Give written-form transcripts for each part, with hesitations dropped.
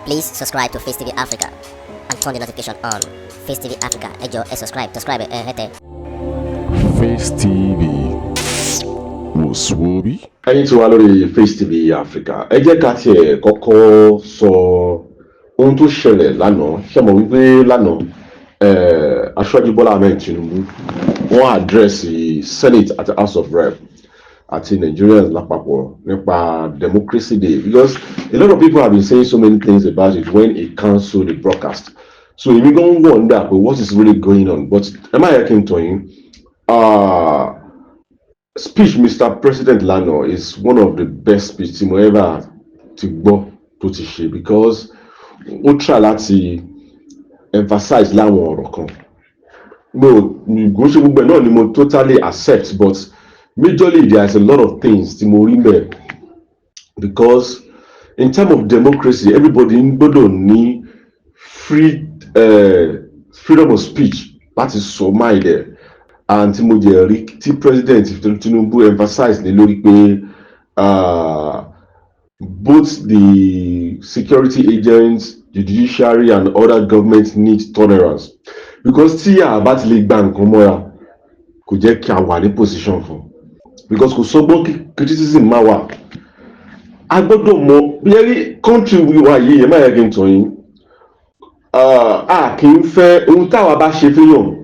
Please subscribe to Face TV Africa and turn the notification on. Face TV Africa, ẹ jọ̀ọ́, subscribe, hete. Face TV Muswobi. Ẹ̀yin tí wà lórí Face TV Africa, ẹ jẹ́ ká tiẹ̀ kọ́kọ́ sọ ohun tó ṣẹlẹ̀ lánàá. Ṣé mo wípé lánàá Aṣíwájú Bola Ahmed Tinubu wọ́n àdírẹ́sì Senate àti House of Rep àti Nigerians lápapọ̀ nípa Democracy Day, because a lot of people have been saying so many things about it when it cancelled the broadcast. So èmi gan wonder what is really going on, but am I hearing to him? Speech Mr. President lánàá is one of the best speech tí mo ever ti gbọ́ tó ti ṣe, because ó try láti emphasize láwọn ọ̀rọ̀ kan. Mo ṣe gbogbo ẹ̀ náà ni mo totally accept, but majorly there is a lot of things tí mo rí bẹ́ẹ̀, because in terms of democracy everybody gbọ́dọ̀ ní freedom of speech láti sọ mind ẹ̀, and tí mo jẹ́ rí tí President Tinubu emphasize ní lórí pé both the security agents, the judiciary and other governments need tolerance, because tí a bá ti lè gba nǹkan mọ́ra kò jẹ́ kí a wà ní position fún, because kò sọ́gbọ́n criticism máa wà. A gbọ́dọ̀ mọ̀ bí ẹrí country wa yìí ẹ̀ máa yẹ kí n tọ̀ yín, a kì í fẹ́ ohun táwa bá ṣe fẹ́yàn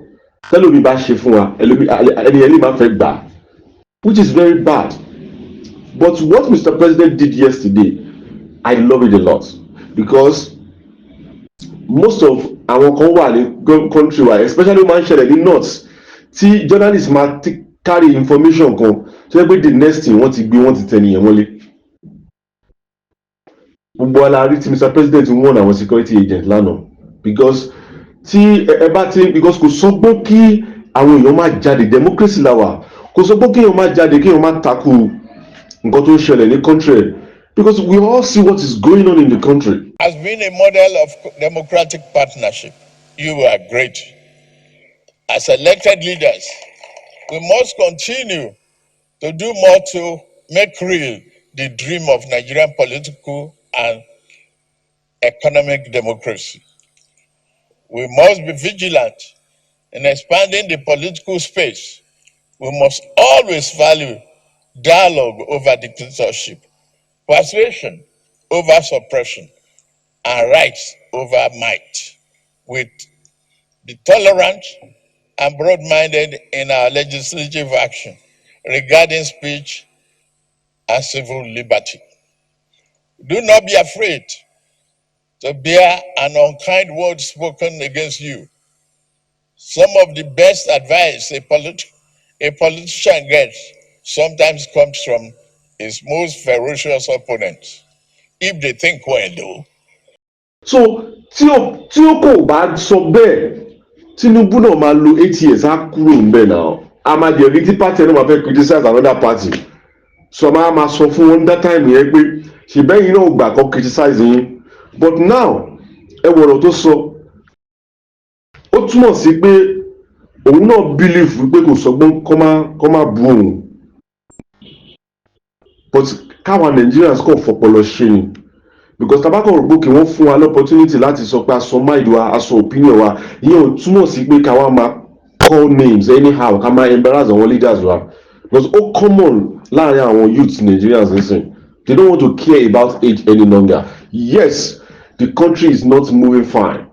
tẹ́lómi bá ṣe fún wa ẹni máa fẹ́ gbà, which is very bad. But what Mr. President did yesterday, I love it a lot, because most of àwọn kan wà ní country wa, especially máa ń ṣẹlẹ̀ ní north, tí journalists máa carry information kan tó yẹ pé the next thing wọ́n ti gbé wọ́n ti tẹ̀lé yẹn mọ́lé. Gbogbo alárí tí Mr. President wọ́n àwọn security agents lánàá, because tí ẹ bá ti because kò sọ́gbọ́n kí àwọn èèyàn máa jáde, democracy la wà, kò sọ́gbọ́n kí èèyàn máa jáde kí èèyàn máa takò nǹkan tó ń ṣẹlẹ̀ ní country, because we all see what is going on in the country. Has been a model of democratic partnership. You are great. As elected leaders, we must continue to do more to make real the dream of Nigerian political and economic democracy. We must be vigilant in expanding the political space. We must always value dialogue over dictatorship, persuasion over suppression, and rights over might, with the tolerant and broad-minded in our legislative action regarding speech and civil liberty. Do not be afraid to bear an unkind word spoken against you. Some of the best advice a politician gets sometimes comes from his most ferocious opponents, if they think well though. So tí ó kò bá sọ bẹ́ẹ̀, Tinubu náà máa lo 8 years á kúrò níbẹ̀ náà. A máa jẹ́ rí tí party náà máa fẹ́ criticize another party. So máa sọ fún wọn that time yẹn pé ṣèbẹ́yìn náà gbà kọ́ criticize yín. But now ẹ wọ̀rọ̀ tó sọ, ó túmọ̀ sí pé òun náà believe wípé kò sọgbọ́n kọ́ máa bú òun. But káwa Nigerians kàn fọpọlọ ṣe ni, because tabakọ̀ rògbò kí wọ́n fún wa l'opportunity láti sọ pé aṣọ mind wa, aṣọ opinion wa, ìyẹn ò túmọ̀ sí pé káwa máa call names anyhow, ká máa embarrass àwọn leaders wa, because ó common láàrin àwọn youth Nigerians nísìn. They don't want to care about age any longer. Yes, the country is not moving fine,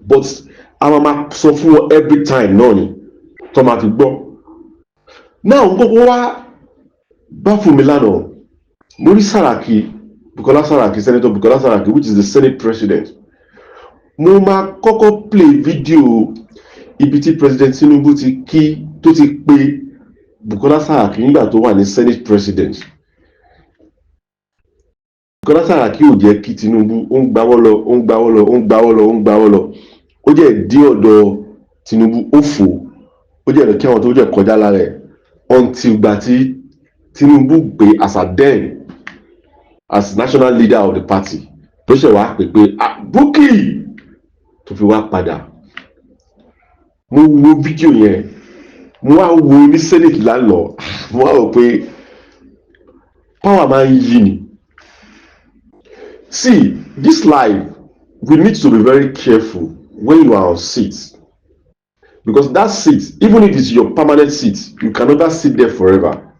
but a máa sọ fún wọn every time náà ni tó máa fi gbọ́. Now gbogbo wa bá fún mi lánàá, mo rí Senator Bukola Saraki, which is the Senate President. Mo máa kọ́kọ́ play video ibi tí President Tinubu tó ti pè Bukola Saraki nígbà tó wà ní Senate President. Bukola Saraki ò jẹ́ kí Tinubu ó ń gbáwọ́ lọ. Ó jẹ́ dé ọ̀dọ̀ Tinubu ó fò, ó jẹ́ kí àwọn tó jẹ́ kọjá lára ẹ̀ until gbà tí Tinubu pè as national leader of the party tó ṣe wá pé Bukky tó fi wá padà. Mo wo fídíò yẹn, mo wá wo ní Senate lánàá, mo wá wò pé power máa ń yí ni. See, This life, we need to be very careful when you are on seats, because that seat, even if it's your permanent seat, you can never sit there forever.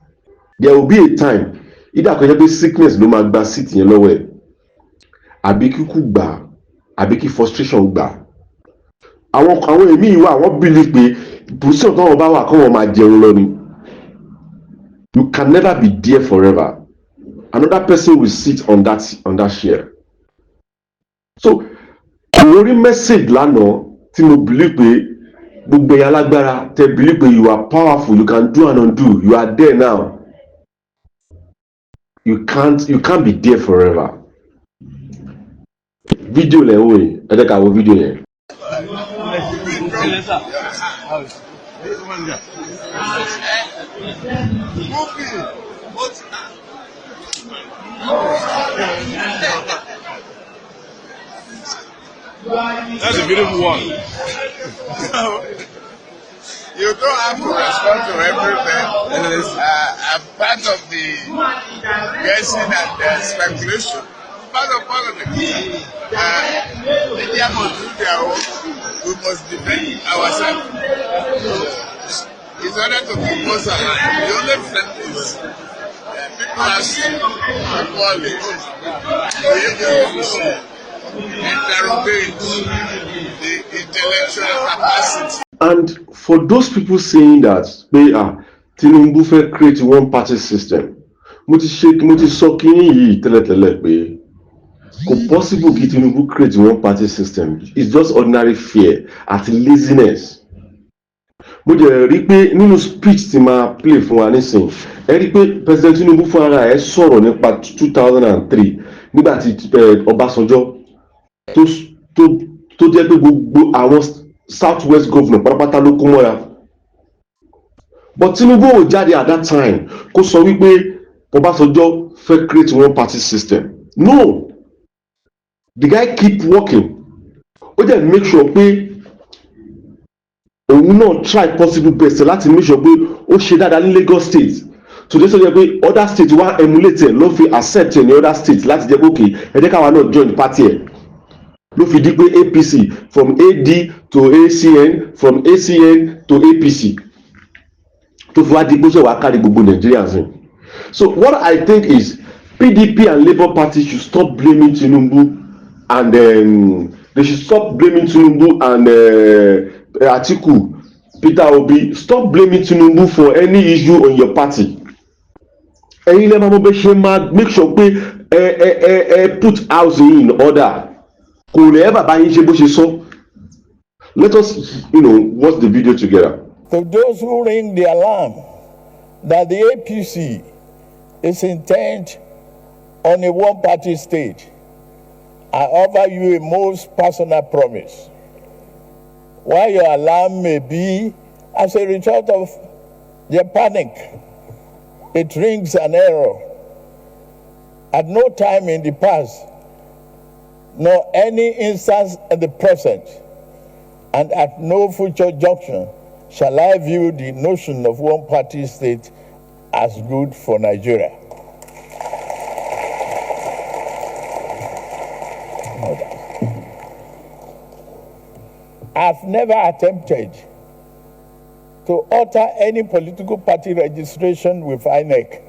There will be a time either kò jẹ́ pé sickness ló máa gba seat yẹn lọ́wọ́ ẹ̀, àbí kíkú gbà á, àbí kí frustration gbà á. Àwọn èmi wà wọ́n believe pé position táwọn bá wà káwọn máa jẹun lọ ni. You can never be there forever. Another person will sit on that chair. So mo rí message lánàá tí mo believe pé gbogbo ẹ̀yà alágbára tẹ believe pé you are powerful, you can do and undo, you are there now. You can't be there forever. Video lẹ ń wò yìí, ẹ jẹ́ ká wo video yẹn. That's a beautiful one. You don't have to respond to everything. I'm part of the guessing and speculation. Part of politics. Media must do their own. We must defend ourselves. In order to keep us alive, the only thing is people ask equally. We should interrogate the intellectual capacity. And for those people saying that Tinubu fẹ́ create one party system, mo ti sọ kínní yìí tẹ́lẹ̀tẹ́lẹ̀ pé kò possible kí Tinubu create one party system. It's just ordinary fear àti laziness. Mo jẹ́ rí pé nínú speech tí máa play fún wa nísìnyí, ẹ rí pé President Tinubu fún ara ẹ̀ sọ̀rọ̀ nípa 2003 nígbà tí Ọbásanjọ́ tó jẹ́ pé gbogbo àwọn Southwest governor pátápátá ló kó mọ́ra. But Tinubu ò jáde at that time kó sọ wípé Ọbásanjọ́ fẹ́ create one party system. No, the guy keep working. Ó jẹ́ make sure pé òun náà try possible best láti make sure pé ó ṣe dáadáa ní Lagos state. So this is pé other states wá emulate ẹ̀ ló fi accept ẹ̀ ní other states láti jẹ́ pé okay ẹ jẹ́ káwa náà join the party ẹ̀. Ló fi di pé APC from AD to ACN, from ACN to APC tó fi wá di pé ṣe wàá kárí gbogbo Nigerians in. So what I think is PDP and Labour Party should stop blaming Tinubu, and they should stop blaming Tinubu and Atiku, Peter Obi. Stop blaming Tinubu for any issue on your party. Ẹ̀yin lè máa mọ̀ bẹ́ ṣe máa make sure pé put house in order. Kò lè ẹ́ bàbá yín ṣe bó ṣe sọ. Let us, watch the video together. To those who ring the alarm that the APC is intent on a one-party state, I offer you a most personal promise. While your alarm may be as a result of their panic, it rings an error. At no time in the past, nor any instance in the present, and at no future junction shall I view the notion of one-party state as good for Nigeria. I've never attempted to alter any political party registration with INEC.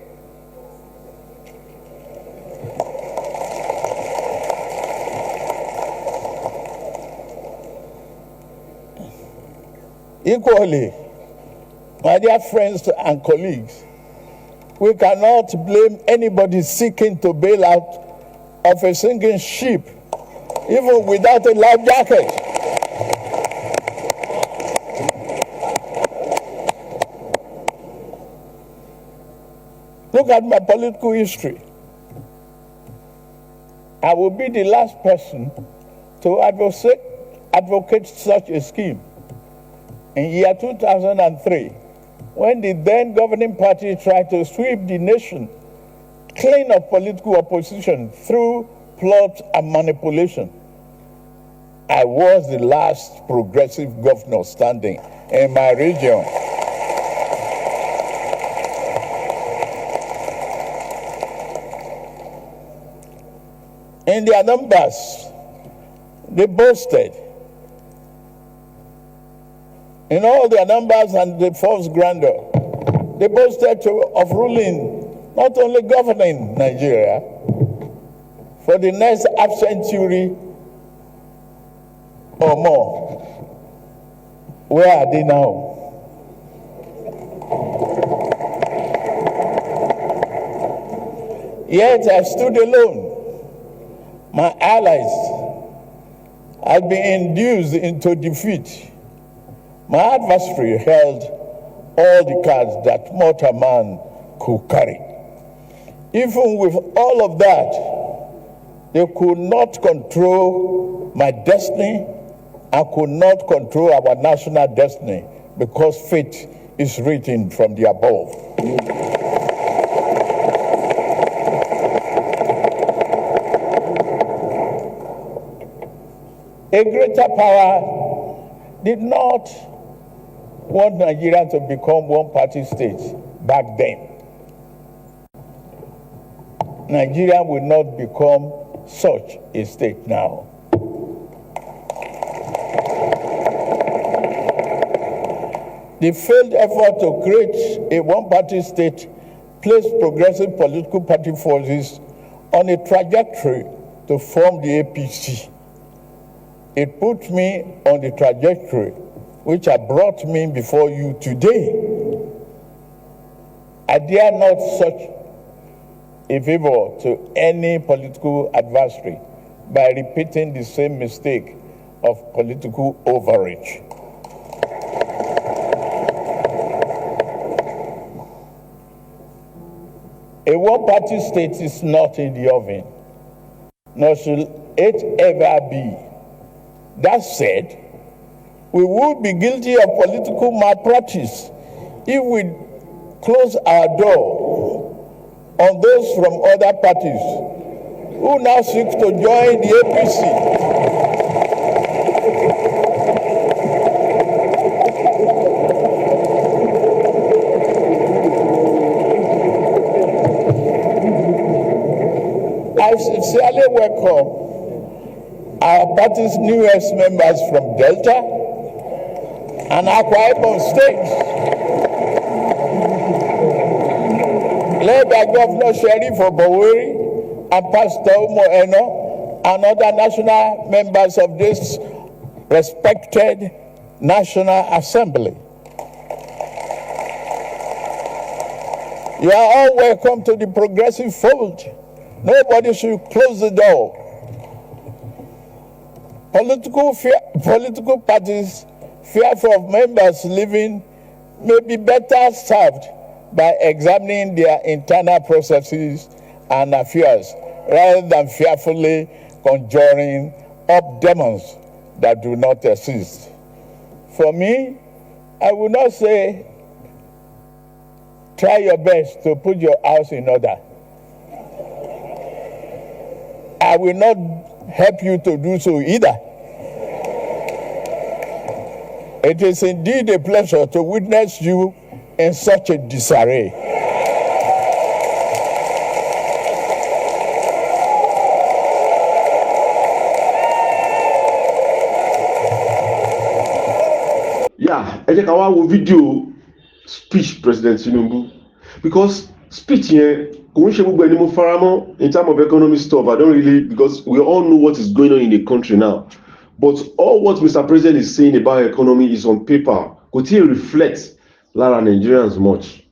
Equally, my dear friends and colleagues, we cannot blame anybody seeking to bail out of a sinking ship, even without a life jacket. Look at my political history. I will be the last person to advocate such a scheme. In year 2003, when the then governing party tried to sweep the nation clean of political opposition through plot and manipulation, I was the last progressive governor standing in my region. In their numbers, they boasted. In all their numbers and the false grandeur, they boasted of ruling, not only governing Nigeria, for the next half century or more. Where are they now? Yet I stood alone. My allies had been induced into defeat. My adversary held all the cards that mortal man could carry. Even with all of that, they could not control my destiny and could not control our national destiny, because fate is written from the above. A greater power did not want Nigeria to become one-party state back then. Nigeria will not become such a state now. The failed effort to create a one-party state placed progressive political party forces on a trajectory to form the APC. It put me on the trajectory which had brought me before you today. I dare not search a favor to any political adversary by repeating the same mistake of political overreach. A one-party state is not in the oven, nor should it ever be. That said, we would be guilty of political malpractice if we close our door on those from other parties who now seek to join the APC. I sincerely welcome our party's newest members from Delta and Akwa Ibom states, led by Governor Sheriff Oboweri and Pastor Umo Eno and other national members of this respected National Assembly. You are all welcome to the progressive fold. Nobody should close the door. Political parties fearful of members leaving may be better served by examining their internal processes and affairs rather than fearfully conjuring up demons that do not exist. For me, I would not say try your best to put your house in order. I will not help you to do so either. It is indeed a pleasure to witness you in such a disarray. Yeah, ẹ jẹ́ ká wá wo fídíò speech President Tinubu, because speech yẹn kò ń ṣe gbogbo ẹni mo fara mọ́ in terms of economic stuff. I don't really, because we all know what is going on in the country now. But all what Mr. President is saying about economy is on paper. Kò tí ì reflect lára Nigerians much.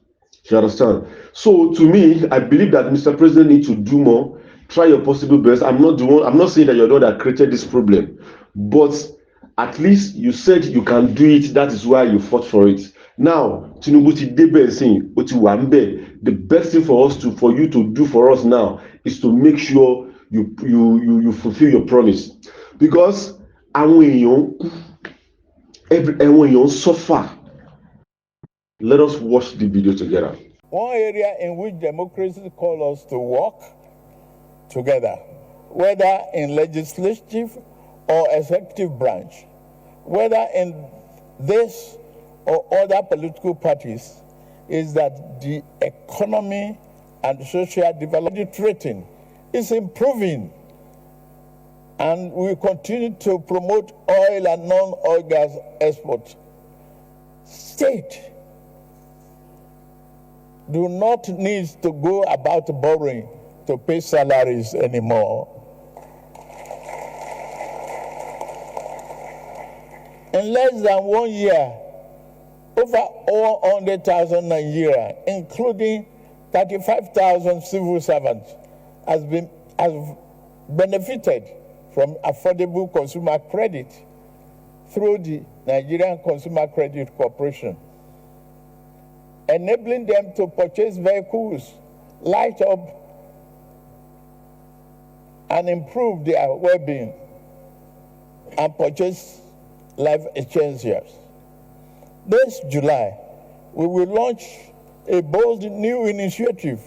You understand? So to me, I believe that Mr. President needs to do more. Try your possible best. I'm not saying that you're the one that created this problem, but at least you said you can do it. That is why you fought for it. Now, Tinubu ti débẹ̀ sìn, ó ti wà ńbẹ̀. The best thing for you to do for us now is to make sure you fulfill your promise, because àwọn èèyàn suffer. Let us watch the video together. One area in which democracy calls us to work together, whether in legislative or executive branch, whether in this or other political parties, is that the economy and social development rating is improving And we continue to promote oil and non-oil gas export. State do not need to go about borrowing to pay salaries anymore. In less than 1 year, over 100,000 Nigerians, including 35,000 civil servants, have benefited from affordable consumer credit through the Nigerian Consumer Credit Corporation, enabling them to purchase vehicles, light up, and improve their well-being, and purchase life essentials. This July, we will launch a bold new initiative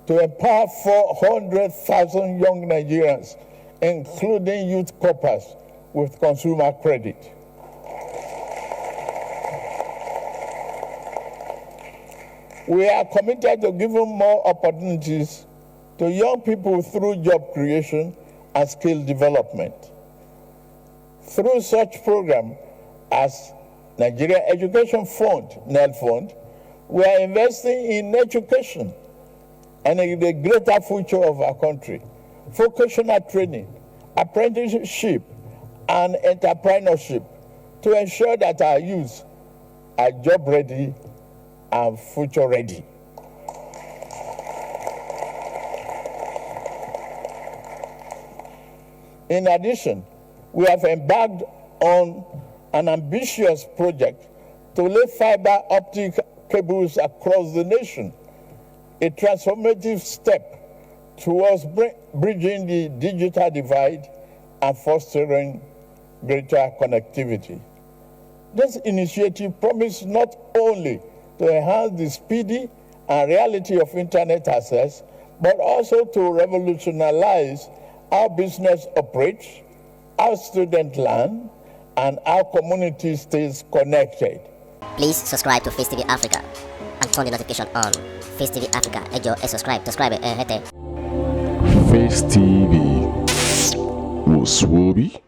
to empower 400,000 young Nigerians, including youth corpers, with consumer credit. We are committed to giving more opportunities to young people through job creation and skill development. Through such programs as Nigeria Education Fund, NEL Fund, we are investing in education and in the greater future of our country. Vocational training, apprenticeship, and entrepreneurship to ensure that our youth are job ready and future ready. In addition, we have embarked on an ambitious project to lay fiber optic cables across the nation, a transformative step towards bridging the digital divide and fostering greater connectivity. This initiative promises not only to enhance the speedy and reality of internet access, but also to revolutionize how business operates, how students learn, and how community stays connected. Please subscribe to Face TV Africa and turn the notification on. Face TV Africa, ẹ jọ̀ọ́, subscribe, hete. Face TV was Swoby.